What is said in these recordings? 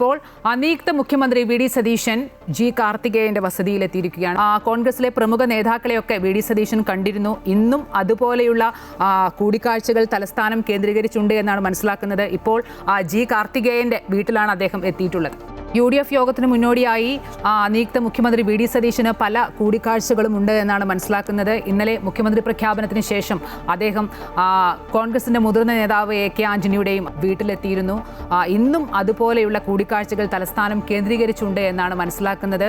ഇപ്പോൾ നിയുക്ത മുഖ്യമന്ത്രി വി ഡി സതീശൻ ജി കാർത്തികേയന്റെ വസതിയിലെത്തിയിരിക്കുകയാണ്. കോൺഗ്രസിലെ പ്രമുഖ നേതാക്കളെയൊക്കെ വി ഡി സതീശൻ കണ്ടിരുന്നു. ഇന്നും അതുപോലെയുള്ള കൂടിക്കാഴ്ചകൾ തലസ്ഥാനം കേന്ദ്രീകരിച്ചുണ്ട് എന്നാണ് മനസ്സിലാക്കുന്നത്. ഇപ്പോൾ ജി കാർത്തികേയന്റെ വീട്ടിലാണ് അദ്ദേഹം എത്തിയിട്ടുള്ളത്. UDF യോഗത്തിന് മുന്നോടിയായി നിയുക്ത മുഖ്യമന്ത്രി വി ഡി സതീശന് പല കൂടിക്കാഴ്ചകളും ഉണ്ട് എന്നാണ് മനസ്സിലാക്കുന്നത്. ഇന്നലെ മുഖ്യമന്ത്രി പ്രഖ്യാപനത്തിന് ശേഷം അദ്ദേഹം കോൺഗ്രസിന്റെ മുതിർന്ന നേതാവ് AK ആന്റണിയുടെയും വീട്ടിലെത്തിയിരുന്നു. ഇന്നും അതുപോലെയുള്ള കൂടിക്കാഴ്ചകൾ തലസ്ഥാനം കേന്ദ്രീകരിച്ചുണ്ട് എന്നാണ് മനസ്സിലാക്കുന്നത്.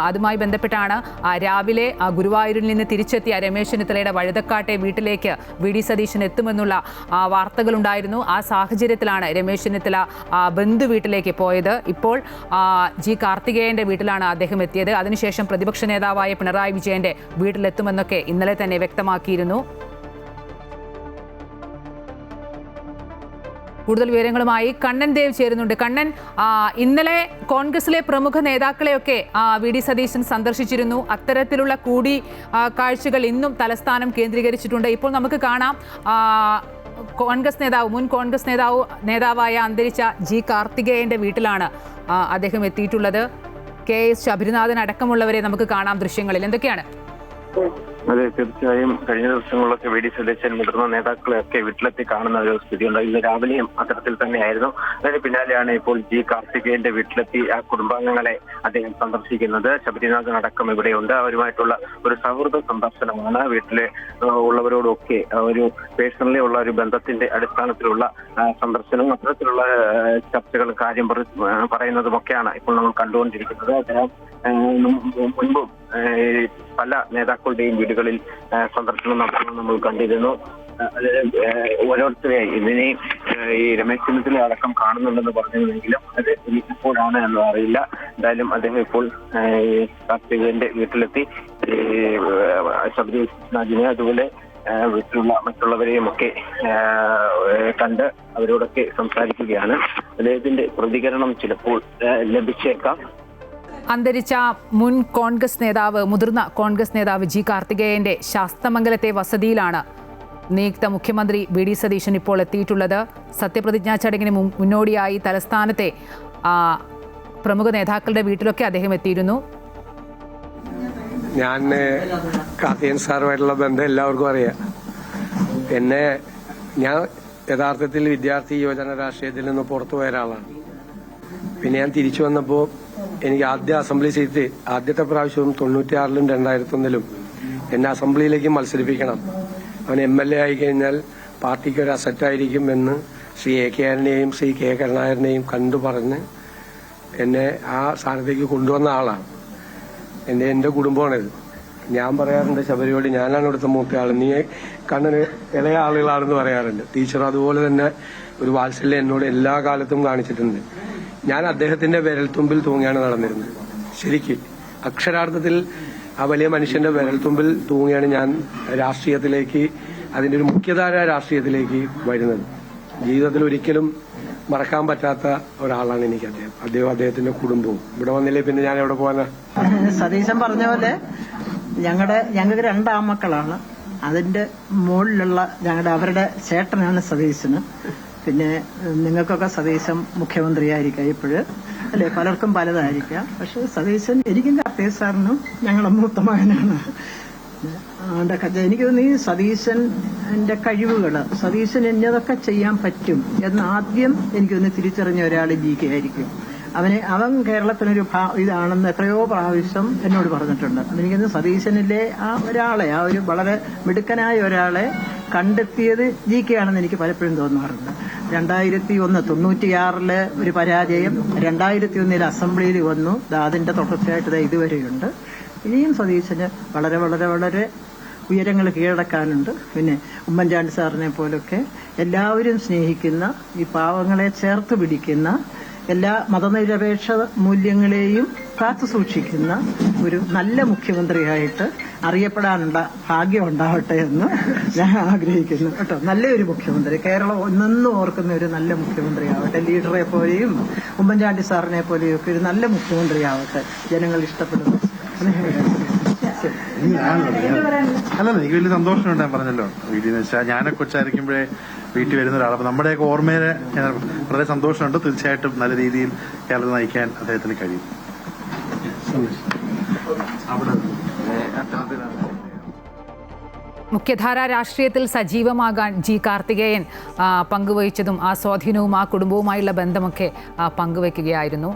അതുമായി ബന്ധപ്പെട്ടാണ് രാവിലെ ഗുരുവായൂരിൽ നിന്ന് തിരിച്ചെത്തിയ രമേശ് ചെന്നിത്തലയുടെ വഴുതക്കാട്ടെ വീട്ടിലേക്ക് വി ഡി സതീശൻ എത്തുമെന്നുള്ള വാർത്തകളുണ്ടായിരുന്നു. ആ സാഹചര്യത്തിലാണ് രമേശ് ചെന്നിത്തല ബന്ധു വീട്ടിലേക്ക് പോയത്. ഇപ്പോൾ ജി കാർത്തികേയന്റെ വീട്ടിലാണ് അദ്ദേഹം എത്തിയത്. അതിനുശേഷം പ്രതിപക്ഷ നേതാവായ പിണറായി വിജയന്റെ വീട്ടിലെത്തുമെന്നൊക്കെ ഇന്നലെ തന്നെ വ്യക്തമാക്കിയിരുന്നു. കൂടുതൽ വിവരങ്ങളുമായി കണ്ണൻ ദേവ് ചേരുന്നുണ്ട്. കണ്ണൻ, ഇന്നലെ കോൺഗ്രസിലെ പ്രമുഖ നേതാക്കളെയൊക്കെ വി ഡി സതീശൻ സന്ദർശിച്ചിരുന്നു. അത്തരത്തിലുള്ള കാഴ്ചകൾ ഇന്നും തലസ്ഥാനം കേന്ദ്രീകരിച്ചിട്ടുണ്ട്. ഇപ്പോൾ നമുക്ക് കാണാം മുൻ കോൺഗ്രസ് നേതാവായ അന്തരിച്ച ജി കാർത്തികേയന്റെ വീട്ടിലാണ് അദ്ദേഹം എത്തിയിട്ടുള്ളത്. KS ശബരിനാഥൻ അടക്കമുള്ളവരെ നമുക്ക് കാണാം ദൃശ്യങ്ങളിൽ. എന്തൊക്കെയാണ്? അതെ, തീർച്ചയായും കഴിഞ്ഞ ദിവസങ്ങളിലൊക്കെ വി ഡി സതീശൻ മുതിർന്ന നേതാക്കളെയൊക്കെ വീട്ടിലെത്തി കാണുന്ന ഒരു സ്ഥിതിയുണ്ട്. ഇന്ന് രാവിലെയും അത്തരത്തിൽ തന്നെയായിരുന്നു. അതിന് പിന്നാലെയാണ് ഇപ്പോൾ ജി കാർത്തികേയന്റെ വീട്ടിലെത്തി ആ കുടുംബാംഗങ്ങളെ അദ്ദേഹം സന്ദർശിക്കുന്നത്. ശബരിനാഥൻ അടക്കം ഇവിടെയുണ്ട്. അവരുമായിട്ടുള്ള ഒരു സൗഹൃദ സന്ദർശനമാണ്. വീട്ടിലെ ഉള്ളവരോടൊക്കെ ഒരു പേഴ്സണലി ഉള്ള ഒരു ബന്ധത്തിന്റെ അടിസ്ഥാനത്തിലുള്ള സന്ദർശനവും അത്തരത്തിലുള്ള ചർച്ചകളും കാര്യം പറയുന്നതുമൊക്കെയാണ് ഇപ്പോൾ നമ്മൾ കണ്ടുകൊണ്ടിരിക്കുന്നത്. അദ്ദേഹം മുൻപും പല നേതാക്കളുടെയും വീടുകളിൽ സന്ദർശനം നടത്തുന്നത് നമ്മൾ കണ്ടിരുന്നു. ഓരോരുത്തരെയായി ഇതിനെ ഈ രമേശ് ചെന്നിത്തല അടക്കം കാണുന്നുണ്ടെന്ന് പറഞ്ഞിരുന്നെങ്കിലും അത് ഇപ്പോഴാണ് എന്ന് അറിയില്ല. എന്തായാലും അദ്ദേഹം ഇപ്പോൾ കാർത്തികേയന്റെ വീട്ടിലെത്തി ശബരിനാഥിനെ അതുപോലെ വീട്ടിലുള്ള മറ്റുള്ളവരെയും ഒക്കെ കണ്ട് അവരോടൊക്കെ സംസാരിക്കുകയാണ്. അദ്ദേഹത്തിന്റെ പ്രതികരണം ചിലപ്പോൾ ലഭിച്ചേക്കാം. അന്തരിച്ച മുതിർന്ന കോൺഗ്രസ് നേതാവ് ജി കാർത്തികേയന്റെ ശാസ്തമംഗലത്തെ വസതിയിലാണ് നിയുക്ത മുഖ്യമന്ത്രി വി ഡി സതീശൻ ഇപ്പോൾ എത്തിയിട്ടുള്ളത്. സത്യപ്രതിജ്ഞാ ചടങ്ങിന് മുന്നോടിയായി തലസ്ഥാനത്തെ പ്രമുഖ നേതാക്കളുടെ വീട്ടിലൊക്കെ അദ്ദേഹം എത്തിയിരുന്നു. ഞാൻ കാർത്തികേയൻ സാറുമായിട്ടുള്ള ബന്ധം എല്ലാവർക്കും അറിയാം. ഞാൻ യഥാർത്ഥത്തിൽ വിദ്യാർത്ഥി യുവജന രാഷ്ട്രീയത്തിൽ നിന്ന് പുറത്തു പോയ ഒരാളാണ്. പിന്നെ ഞാൻ തിരിച്ചു വന്നപ്പോൾ എനിക്ക് അസംബ്ലി സീറ്റ് ആദ്യത്തെ പ്രാവശ്യവും 96-ലും 2001-ലും എന്നെ അസംബ്ലിയിലേക്ക് മത്സരിപ്പിക്കണം. അവൻ MLA ആയി കഴിഞ്ഞാൽ പാർട്ടിക്ക് ഒരു അസറ്റായിരിക്കും എന്ന് ശ്രീ AK ആന്റണിയെയും ശ്രീ K കരുണാകരനെയും കണ്ടു പറഞ്ഞ് എന്നെ ആ സ്ഥാനത്തേക്ക് കൊണ്ടുവന്ന ആളാണ്. എന്റെ കുടുംബമാണിത്. ഞാൻ പറയാറുണ്ട് ശബരിയോട്, ഞാനാണ് ഇവിടുത്തെ മൂത്ത ആൾ, നീ കണ്ണന് ഇളയ ആളുകളാണെന്ന് പറയാറുണ്ട്. ടീച്ചർ അതുപോലെ തന്നെ ഒരു വാത്സല്യം എന്നോട് എല്ലാ കാലത്തും കാണിച്ചിട്ടുണ്ട്. ഞാൻ അദ്ദേഹത്തിന്റെ വിരൽത്തുമ്പിൽ തൂങ്ങിയാണ് നടന്നിരുന്നത്. ശരിക്ക് അക്ഷരാർത്ഥത്തിൽ ആ വലിയ മനുഷ്യന്റെ വിരൽത്തുമ്പിൽ തൂങ്ങിയാണ് ഞാൻ രാഷ്ട്രീയത്തിലേക്ക്, അതിന്റെ ഒരു മുഖ്യധാര രാഷ്ട്രീയത്തിലേക്ക് വരുന്നത്. ജീവിതത്തിൽ ഒരിക്കലും മറക്കാൻ പറ്റാത്ത ഒരാളാണ് എനിക്ക് അദ്ദേഹത്തിന്റെ കുടുംബവും. ഇവിടെ വന്നില്ലേ പിന്നെ ഞാൻ എവിടെ പോകാനാ? സതീശൻ പറഞ്ഞ പോലെ ഞങ്ങൾക്ക് 2 ആൺമക്കളാണ്. അതിന്റെ മുകളിലുള്ള അവരുടെ ചേട്ടനാണ് സതീശന്. പിന്നെ നിങ്ങൾക്കൊക്കെ സതീശൻ മുഖ്യമന്ത്രിയായിരിക്കാം ഇപ്പോഴ്, അല്ലെ? പലർക്കും പലതായിരിക്കാം. പക്ഷെ സതീശൻ എനിക്കും കാർത്തികേയൻ സാറിനും ഞങ്ങളെ മൂത്ത മകനാണ്. എനിക്ക് തോന്നി സതീശന്റെ കഴിവുകൾ, സതീശൻ എന്നതൊക്കെ ചെയ്യാൻ പറ്റും എന്ന് ആദ്യം എനിക്കൊന്ന് തിരിച്ചറിഞ്ഞ ഒരാൾ GK ആയിരിക്കും. അവൻ കേരളത്തിനൊരു ഇതാണെന്ന് എത്രയോ പ്രാവശ്യം എന്നോട് പറഞ്ഞിട്ടുണ്ട്. എനിക്കൊന്ന് സതീശനിലെ ആ ഒരു വളരെ മിടുക്കനായ ഒരാളെ കണ്ടെത്തിയത് GK ആണെന്ന് എനിക്ക് പലപ്പോഴും തോന്നാറുണ്ട്. 2001 96-ല് ഒരു പരാജയം, 2001 അസംബ്ലിയിൽ വന്നു. അതിന്റെ തുടർച്ചയായിട്ട് ഇതുവരെയുണ്ട്. ഇനിയും സതീശന് വളരെ വളരെ വളരെ ഉയരങ്ങൾ കീഴടക്കാനുണ്ട്. പിന്നെ ഉമ്മൻചാണ്ടി സാറിനെ പോലൊക്കെ എല്ലാവരും സ്നേഹിക്കുന്ന, ഈ പാവങ്ങളെ ചേർത്ത് പിടിക്കുന്ന, എല്ലാ മതനിരപേക്ഷ മൂല്യങ്ങളെയും കാത്തു സൂക്ഷിക്കുന്ന ഒരു നല്ല മുഖ്യമന്ത്രിയായിട്ട് അറിയപ്പെടാനുള്ള ഭാഗ്യം ഉണ്ടാവട്ടെ എന്ന് ഞാൻ ആഗ്രഹിക്കുന്നു കേട്ടോ. നല്ലൊരു മുഖ്യമന്ത്രി, കേരളം ഒന്നും ഓർക്കുന്ന ഒരു നല്ല മുഖ്യമന്ത്രി ആവട്ടെ. ലീഡറെ പോലെയും ഉമ്മൻചാണ്ടി സാറിനെ പോലെയും ഒക്കെ ഒരു നല്ല മുഖ്യമന്ത്രി ആവട്ടെ. ജനങ്ങൾ ഇഷ്ടപ്പെടുന്നു. അല്ലല്ല, എനിക്ക് വലിയ സന്തോഷമുണ്ട്. ഞാൻ പറഞ്ഞല്ലോ, വീട്ടിൽ നിന്ന് വെച്ചാൽ ഞാനൊക്കെ കൊച്ചായിരിക്കുമ്പോഴേ വീട്ടിൽ വരുന്ന ഒരാൾ. അപ്പോൾ നമ്മുടെയൊക്കെ ഓർമ്മയെ വളരെ സന്തോഷമുണ്ട്. തീർച്ചയായിട്ടും നല്ല രീതിയിൽ കേരളത്തെ നയിക്കാൻ അദ്ദേഹത്തിന് കഴിയും. മുഖ്യധാരാ രാഷ്ട്രീയത്തിൽ സജീവമാകാൻ ജി കാർത്തികേയൻ പങ്കുവഹിച്ചതും ആ സ്വാധീനവും ആ കുടുംബവുമായുള്ള ബന്ധമൊക്കെ പങ്കുവയ്ക്കുകയായിരുന്നു.